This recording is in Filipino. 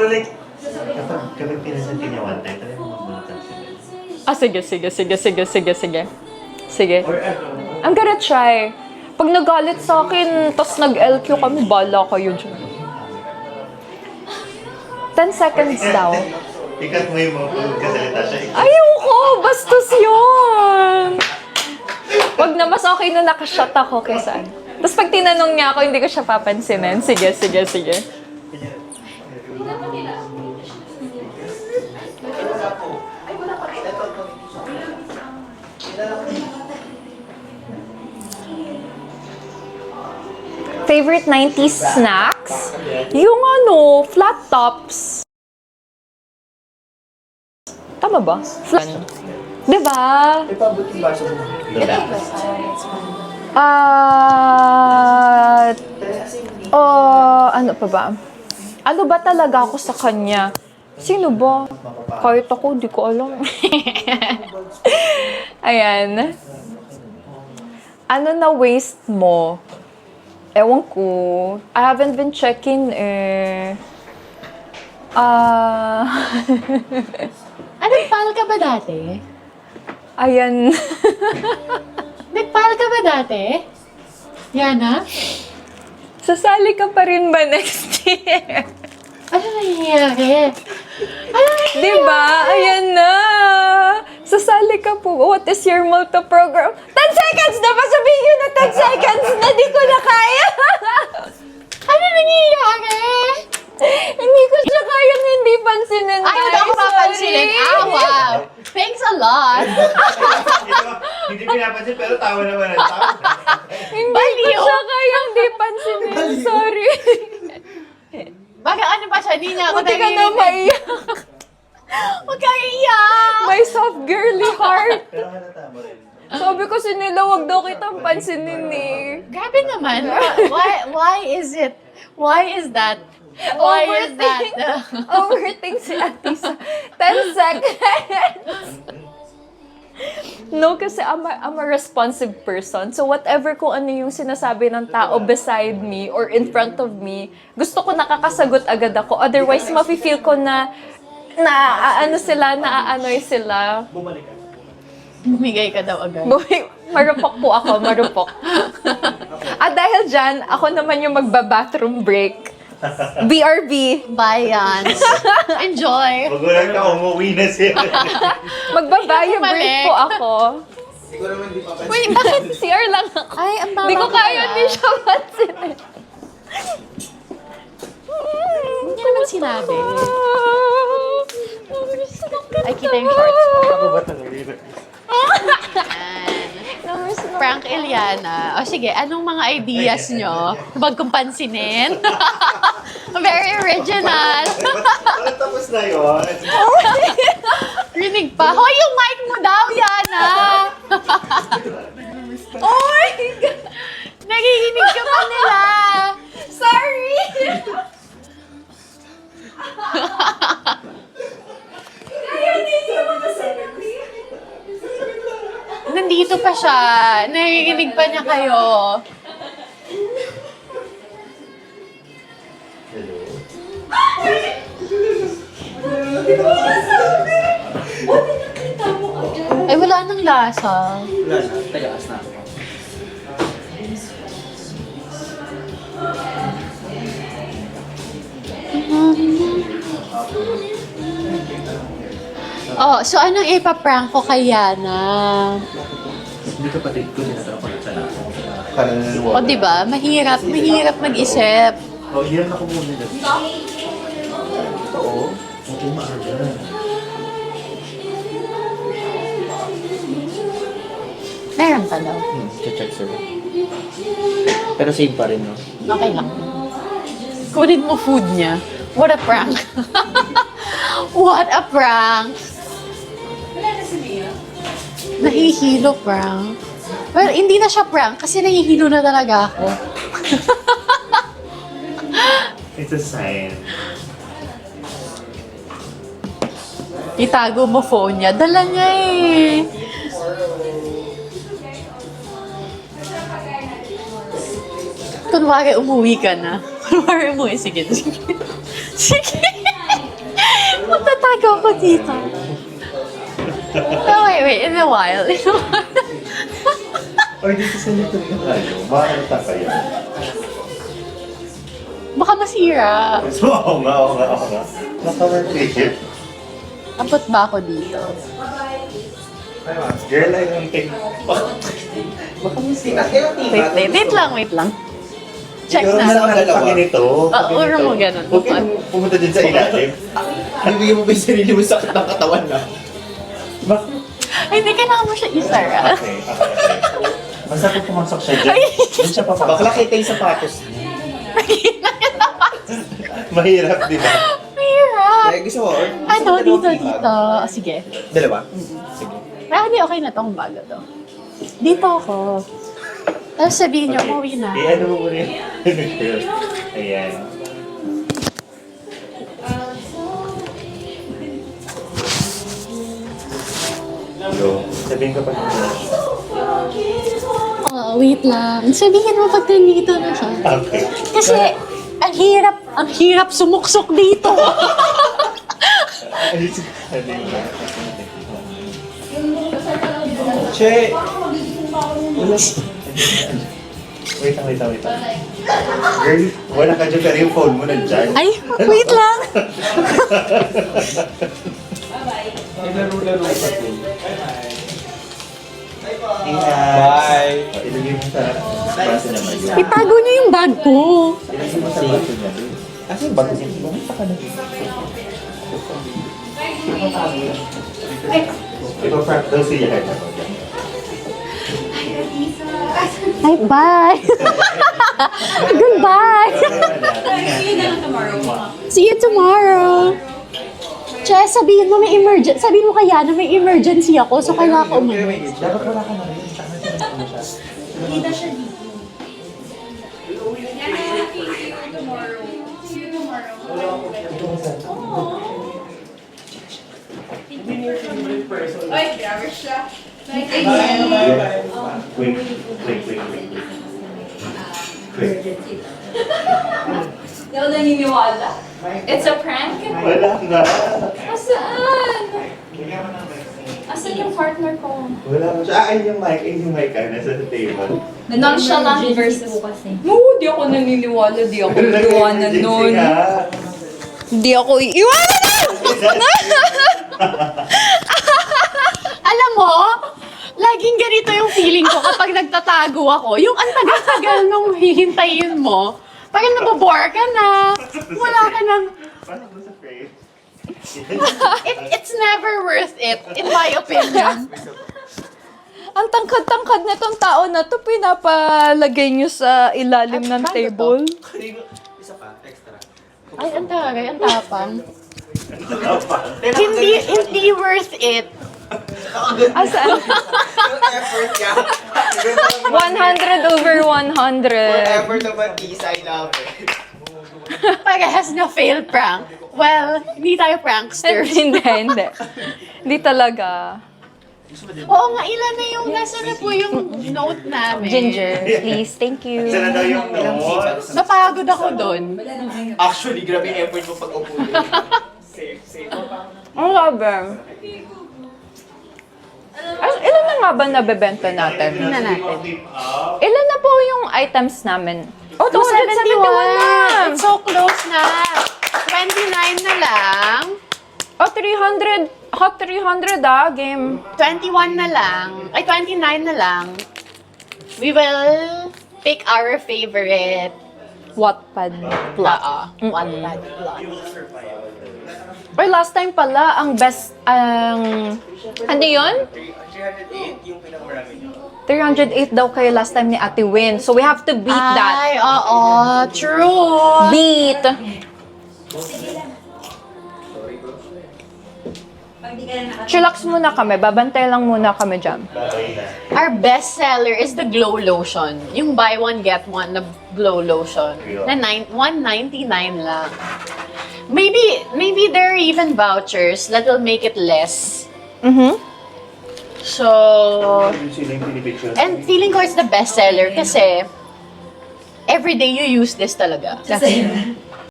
Pero like, kapag pinasantin niya one time, talagang magmulatan siya. Sige. Or ano? I'm gonna try. Pag nagalit sa akin, tas nag-LQ kami, bala kayo dyan. 10 seconds daw. Ikat mo yung mga pagkasalita siya. Ayoko! Bastos yun! Wag na, mas okay na nakashot ako kaysa ano. Tapos pag tinanong niya ako, hindi ko siya papansinin. Sige. Favorite 90s snacks? Yung ano, flat tops. Tama ba? Flat. Diba? The best. Ano pa ba? Ano ba talaga ako sa kanya? Sino ba? Kahit ako, di ko alam. Ayan. Ano na waste mo? Ewan ko. I haven't been checking Nagpal ka ba dati? Ayan. Nagpal ka ba dati? Yana? Sasali ka pa rin ba next year? Ano nangyayari? Diba? Ayan na. Sasali ka po. What is your motto program? 10 seconds na! Pasabihin nyo na 10 seconds na! Di ko na kaya! Ano nangyayari? Hindi ko siya kayang hindi pansinin. Ayaw na ako papansinin. Sorry. Wow! Thanks a lot! Hindi pinapansin pero tawa naman ang tao. Hindi ko siya kayang hindi pansinin. Sorry. Bakit ano pa siya? Hindi niya ako Buti ka na maiyak. Huwag kang iiyak! May soft girly heart. Pero halata mo rin. Sabi ko si Nila, wag daw kitang pansinin eh. Grabe naman. Why is it? Why is that? Why is that? Overthink si Atisa. 10 seconds. No, kasi I'm a responsive person. So whatever kung ano yung sinasabi ng tao beside me or in front of me, gusto ko nakakasagot agad ako. Otherwise, mafe-feel ko na naaanoy sila. Bumigay ka daw agad. Marupok po ako, marupok. At dahil dyan, ako naman yung magba-bathroom break. BRB. Bye, Yans. Enjoy. Magulang ka, umuwi na siya. Magbabayo break po ako. Wait, bakit? CR lang ako. Ay, ang baba Hindi ko ko kaya pala. din siya pansinin. Hindi naman sinabi. Ay, kita yung shorts ko. Ako ba talaga? Frank Eliana. O sige, anong mga ideas nyo? Huwag kong pansinin. Very original. Parang tapos na yun. Rinig pa. Hoy, yung mic mo daw, Yana! Oh my God! Nagiginig ka pa nila. Sorry! Nandito pa siya. Nagiginig pa niya kayo. Ay, wala nang lasa. Wala na, tagas na ako. Oh, so anong ipaprank ko kay Yana? Hindi kapatid ko, sinatara ko na sa lahat. O, di ba? Mahirap mag-isip. Oh, yan ako muna dito. Oo. Oo, maaga. Meron pa daw. Check sir. Pero same pa rin, no? Okay lang. Kunin mo food niya. What a prank. What a prank. Nahihilo prank. Well, hindi na siya prank kasi nahihilo na talaga ako. It's a sign. Itago mo phone niya. Dala niya eh. Kunwari umuwi ka na. Kunwari umuwi. Sige. Sige. Tatago ako dito. Oh, wait. In a while. Or dito sa nito rin tayo. Makakita kayo. Baka masira. So, oo nga. Naka-work eh. Abot ba ako dito? Girl, I don't think. Baka masira. Wait lang. Check Siguro na. lang pag ito. Uro mo ganun. Huwag kang pumunta din sa ilalim. Bibigyan mo ba yung sarili mo sakit ng katawan na? Bakit? Ay, hindi kailangan mo siya isara. Okay. Basta kung pumasok siya dyan, dyan siya papasok. Bakla kita yung sapatos niya. Mahirap, di ba? Mahirap. Kaya gusto mo, or Ano, dito. Oh, sige. Dalawa? Sige. Hindi, okay na tong bago to. Dito ako. Tapos sabihin niyo, umuwi na. Eh, ano mo muna yun? Ayan. Hello. Sabihin ko pag Oh, wait lang. Sabihin mo pag nandito na siya. Okay. Kasi, ang hirap sumuksok dito. Ano yun? Che! Wait lang. Girl, wala ka dyan pero yung phone mo nandyan. Ay, wait lang. Naglaro-laro pa din. Bye! Ilagay mo sa baso niya ngayon. Itago niyo yung bag ko. Ilagay mo sa baso niya. Kasi yung baso niya, bumita ka na dito. Ipa-prank daw siya. Ay, bye. Goodbye. See you tomorrow. Che, sabihin mo may emergency. Sabihin mo kaya na may emergency ako, so kailangan ko umalis. Dapat wala ka na rin. Saan na siya? Hindi na siya dito. See you tomorrow. See you tomorrow. Ay, grabe siya. Wait. Hindi ako naniniwala. It's a prank? Wala nga. Asaan? Asan yung partner ko? Wala mo siya. Ay, yung mic nasa table. Nonchalant versus... No, di ako naniniwala. Di ako iiwanan nun. Di ako iiwanan Alam mo, laging ganito yung feeling ko kapag nagtatago ako. Yung ang tagal-tagal nung hihintayin mo, parang nabobore ka na. Wala ka nang... Paano mo sa face? It's never worth it, in my opinion. Ang tangkad-tangkad nitong tao na to, pinapalagay nyo sa ilalim ng table. Isa pa, extra. Ay, ang tagay, ang tapang. Hindi worth it. Asaan? Yung effort niya. 100 over 100. Whatever naman, Tisa, I love it. Parehas na failed prank. Well, hindi tayo pranksters. Hindi. Hindi talaga. Oo nga, ilan na yung nasa na po yung note namin. Ginger, please. Thank you. Sana daw yung notes. Napagod ako doon. Actually, grabe yung effort mo pag upo yun. Safe. Ang laban. Ilan na nga ba nabebenta natin? Tingnan natin. Ilan na po yung items namin? Oh, 271 na! It's so close na. 29 na lang. Oh, 300. Hot 300 game. 21 na lang. Ay, 29 na lang. We will pick our favorite Wattpad plot. Wattpad plot. Or last time pala, ang best, ano yun? 308 yung pinakamarami niyo. 308 daw kayo last time ni Ate Win. So we have to beat that. Ay, oo. True. Beat! Chillax muna kami. Babantay lang muna kami dyan. Our best seller is the Glow Lotion. Yung buy one, get one na Glow Lotion. Na 199 lang. Maybe there are even vouchers that will make it less. So, and feeling ko it's the best seller kasi every day you use this talaga.